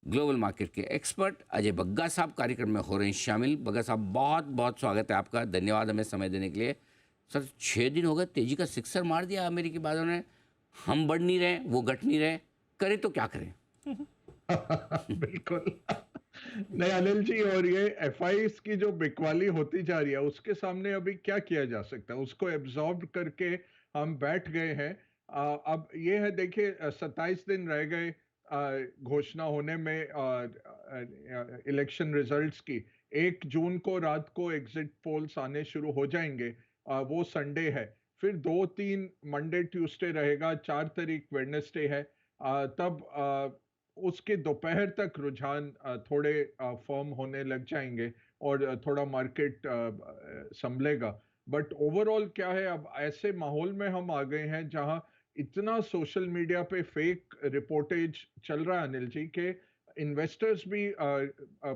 Global market के expert Ajay Bagga साहब कार्यक्रम में हो रहे हैं शामिल। बग्गा साहब, बहुत बहुत स्वागत है आपका, धन्यवाद हमें समय देने के लिए। सर, 6 दिन हो गए, तेजी का सिक्सर मार दिया अमेरिकी बादलों ने। हम बढ़ नहीं रहे, वो घट नहीं रहे, करें तो क्या करें? बिल्कुल। नहीं अनिल जी, और ये एफआईएस की जो बिकवाली होती जा रही है उसके सामने अभी क्या किया जा सकता है? उसको एब्जॉर्ब करके हम बैठ गए हैं। अब ये है, देखिए 27 दिन रह गए घोषणा होने में इलेक्शन रिजल्ट्स की। 1 जून को रात को एग्जिट पोल्स आने शुरू हो जाएंगे। वो संडे है। फिर 2-3 मंडे ट्यूसडे रहेगा, 4 तारीख वेडनेसडे है। तब उसके दोपहर तक रुझान थोड़े फर्म होने लग जाएंगे और थोड़ा मार्केट संभलेगा। बट ओवरऑल क्या है, अब ऐसे माहौल में हम आ गए हैं जहां इतना सोशल मीडिया पे फेक रिपोर्टेज चल रहा है अनिल जी, के इन्वेस्टर्स भी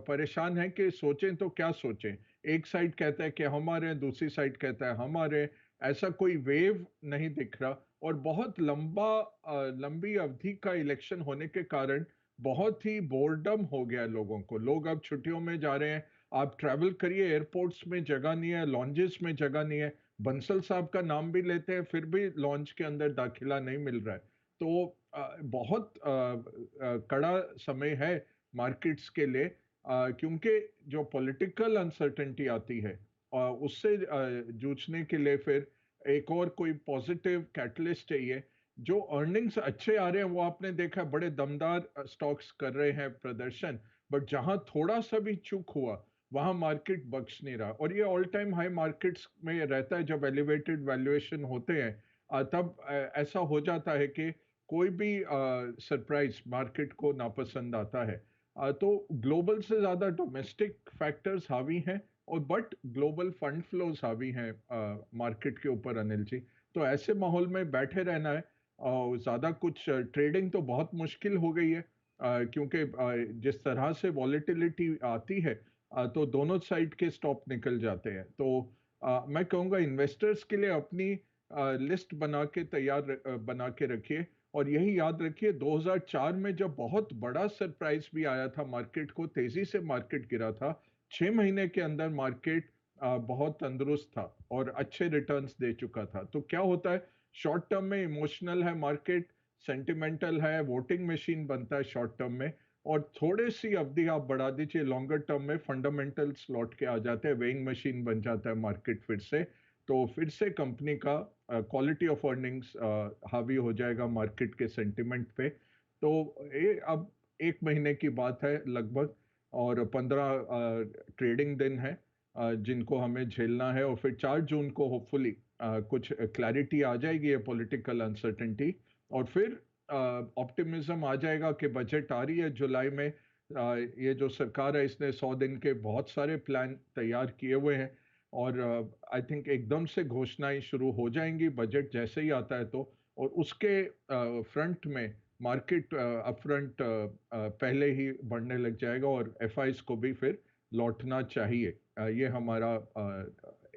परेशान हैं कि सोचें तो क्या सोचें। एक साइड कहता है कि हमारे हैं, दूसरी साइड कहता है हमारे हैं। ऐसा कोई वेव नहीं दिख रहा। और बहुत लंबी अवधि का इलेक्शन होने के कारण बहुत ही बोर्डम हो गया लोगों को। लोग अब छुट्टियों में जा रहे हैं। आप ट्रैवल करिए, एयरपोर्ट्स में जगह नहीं है, लॉन्जेस में जगह नहीं है। बंसल साहब का नाम भी लेते हैं फिर भी लॉन्च के अंदर दाखिला नहीं मिल रहा है। तो बहुत कड़ा समय है मार्केट्स के लिए, क्योंकि जो पॉलिटिकल अनसर्टेनिटी आती है उससे जूझने के लिए फिर एक और कोई पॉजिटिव कैटलिस्ट चाहिए। जो अर्निंग्स अच्छे आ रहे हैं वो आपने देखा, बड़े दमदार स्टॉक्स कर रहे हैं प्रदर्शन। बट जहां थोड़ा सा भी चूक हुआ वहां मार्केट बख्श नहीं रहा। और ये ऑल टाइम हाई मार्केट्स में रहता है जब एलिवेटेड वैल्यूएशन होते हैं। तब ऐसा हो जाता है कि कोई भी सरप्राइज मार्केट को नापसंद आता है। तो ग्लोबल से ज्यादा डोमेस्टिक फैक्टर्स हावी हैं, और बट ग्लोबल फंड फ्लोज हावी हैं मार्केट के ऊपर अनिल जी। तो ऐसे माहौल में बैठे रहना है। ज्यादा कुछ ट्रेडिंग तो बहुत मुश्किल हो गई है, क्योंकि जिस तरह से वॉलेटिलिटी आती है तो दोनों साइड के स्टॉप निकल जाते हैं। तो मैं कहूँगा इन्वेस्टर्स के लिए अपनी लिस्ट बना के तैयार बना के रखिए। और यही याद रखिए, 2004 में जब बहुत बड़ा सरप्राइज भी आया था मार्केट को, तेजी से मार्केट गिरा था। 6 महीने के अंदर मार्केट बहुत तंदुरुस्त था और अच्छे रिटर्न्स दे चुका था। तो क्या होता है, शॉर्ट टर्म में इमोशनल है मार्केट, सेंटिमेंटल है, वोटिंग मशीन बनता है शॉर्ट टर्म में। और थोड़ी सी अवधि आप बढ़ा दीजिए, लॉन्गर टर्म में फंडामेंटल्स लौट के आ जाते हैं, वेइंग मशीन बन जाता है मार्केट फिर से। तो फिर से कंपनी का क्वालिटी ऑफ अर्निंग्स हावी हो जाएगा मार्केट के सेंटिमेंट पे। तो ये अब 1 महीने की बात है लगभग, और 15 ट्रेडिंग दिन है जिनको हमें झेलना है। और फिर 4 जून को होपफुली कुछ क्लैरिटी आ जाएगी, ये पॉलिटिकल अनसर्टेनिटी। और फिर ऑप्टिमिज्म आ जाएगा कि बजट आ रही है जुलाई में। ये जो सरकार है इसने 100 दिन के बहुत सारे प्लान तैयार किए हुए हैं। और आई थिंक एकदम से घोषणाएं शुरू हो जाएंगी बजट जैसे ही आता है तो। और उसके फ्रंट में मार्केट अपफ्रंट पहले ही बढ़ने लग जाएगा, और एफआईज को भी फिर लौटना चाहिए। ये हमारा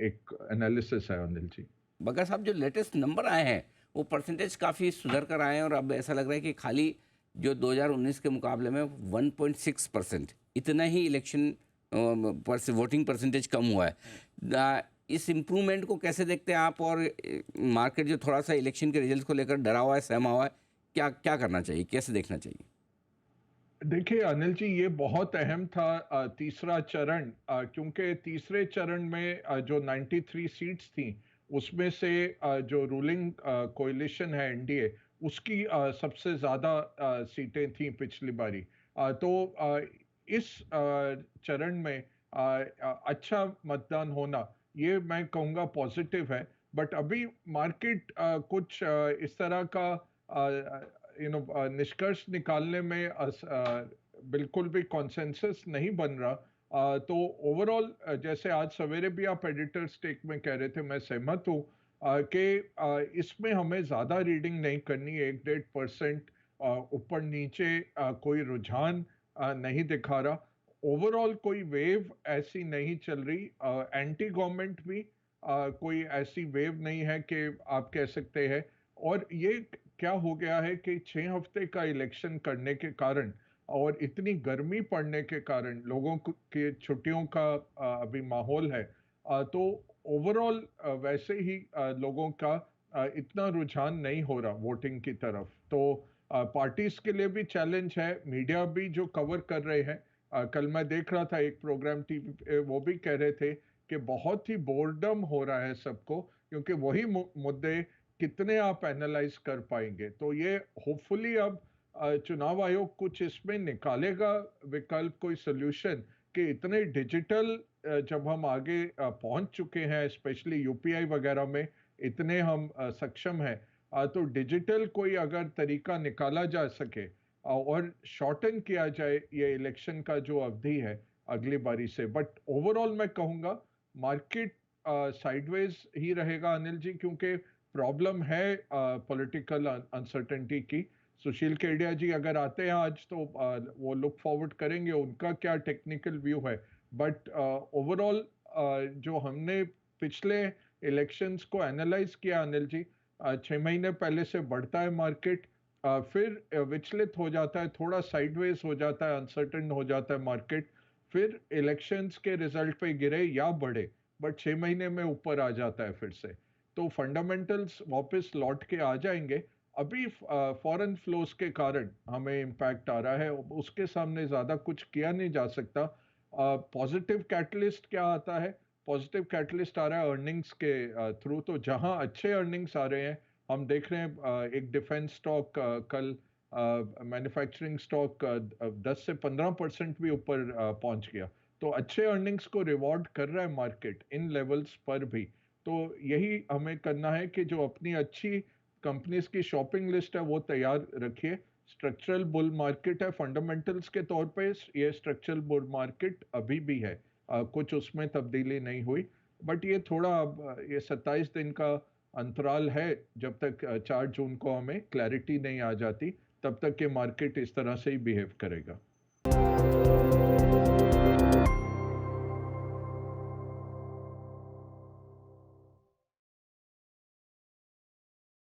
एक एनालिसिस है अनिल जी। बग्गा साहब, जो लेटेस्ट नंबर आए हैं वो परसेंटेज काफ़ी सुधर कर आए हैं, और अब ऐसा लग रहा है कि खाली जो 2019 के मुकाबले में 1.6% इतना ही इलेक्शन पर वोटिंग परसेंटेज कम हुआ है। इस इम्प्रूवमेंट को कैसे देखते हैं आप? और मार्केट जो थोड़ा सा इलेक्शन के रिजल्ट को लेकर डरा हुआ है, सहमा हुआ है, क्या क्या करना चाहिए, कैसे देखना चाहिए? देखिए अनिल जी, ये बहुत अहम था तीसरा चरण, क्योंकि तीसरे चरण में जो 93 सीट्स थी उसमें से जो रूलिंग कोalition है एनडीए, उसकी सबसे ज्यादा सीटें थी पिछली बारी। तो इस चरण में अच्छा मतदान होना, ये मैं कहूँगा पॉजिटिव है। बट अभी मार्केट कुछ इस तरह का निष्कर्ष निकालने में बिल्कुल भी कॉन्सेंसस नहीं बन रहा। तो ओवरऑल जैसे आज सवेरे भी आप एडिटर स्टेक में कह रहे थे, मैं सहमत हूँ कि इसमें हमें ज्यादा रीडिंग नहीं करनी। 1-1.5% ऊपर नीचे कोई रुझान नहीं दिखा रहा। ओवरऑल कोई वेव ऐसी नहीं चल रही। एंटी गवर्नमेंट भी कोई ऐसी वेव नहीं है कि आप कह सकते हैं। और ये क्या हो गया है कि 6 हफ्ते का इलेक्शन करने के कारण और इतनी गर्मी पड़ने के कारण लोगों के छुट्टियों का अभी माहौल है, तो ओवरऑल वैसे ही लोगों का इतना रुझान नहीं हो रहा वोटिंग की तरफ। तो पार्टीज के लिए भी चैलेंज है, मीडिया भी जो कवर कर रहे हैं। कल मैं देख रहा था एक प्रोग्राम टीवी पे, वो भी कह रहे थे कि बहुत ही बोर्डम हो रहा है सबको, क्योंकि वही मुद्दे कितने आप एनालाइज कर पाएंगे। तो ये होपफुली अब चुनाव आयोग कुछ इसमें निकालेगा विकल्प, कोई सोल्यूशन, कि इतने डिजिटल जब हम आगे पहुंच चुके हैं, स्पेशली यूपीआई वगैरह में इतने हम सक्षम हैं, तो डिजिटल कोई अगर तरीका निकाला जा सके और शॉर्टन किया जाए ये इलेक्शन का जो अवधि है अगली बारी से। बट ओवरऑल मैं कहूँगा मार्केट साइडवेज ही रहेगा अनिल जी, क्योंकि प्रॉब्लम है पॉलिटिकल अनसर्टेनिटी की। सुशील केडिया जी अगर आते हैं आज तो वो लुक फॉरवर्ड करेंगे उनका क्या टेक्निकल व्यू है। बट ओवरऑल जो हमने पिछले इलेक्शंस को एनालाइज किया अनिल जी, 6 महीने पहले से बढ़ता है मार्केट, फिर विचलित हो जाता है, थोड़ा साइडवेज हो जाता है, अनसर्टेन हो जाता है मार्केट, फिर इलेक्शंस के रिजल्ट पे गिरे या बढ़े, बट 6 महीने में ऊपर आ जाता है फिर से। तो फंडामेंटल्स वापस लौट के आ जाएंगे। अभी फॉरेन फ्लोज के कारण हमें इम्पैक्ट आ रहा है, उसके सामने ज़्यादा कुछ किया नहीं जा सकता। पॉजिटिव कैटलिस्ट क्या आता है? पॉजिटिव कैटलिस्ट आ रहा है अर्निंग्स के थ्रू। तो जहां अच्छे अर्निंग्स आ रहे हैं, हम देख रहे हैं एक डिफेंस स्टॉक कल, मैन्युफैक्चरिंग स्टॉक 10 से 15% भी ऊपर पहुंच गया। तो अच्छे अर्निंग्स को रिवॉर्ड कर रहा है मार्केट इन लेवल्स पर भी। तो यही हमें करना है कि जो अपनी अच्छी कंपनीज की शॉपिंग लिस्ट है वो तैयार रखिए। स्ट्रक्चरल बुल मार्केट है, फंडामेंटल्स के तौर पे ये स्ट्रक्चरल बुल मार्केट अभी भी है, कुछ उसमें तब्दीली नहीं हुई। बट ये थोड़ा अब ये 27 दिन का अंतराल है, जब तक 4 जून को हमें क्लैरिटी नहीं आ जाती, तब तक ये मार्केट इस तरह से ही बिहेव करेगा।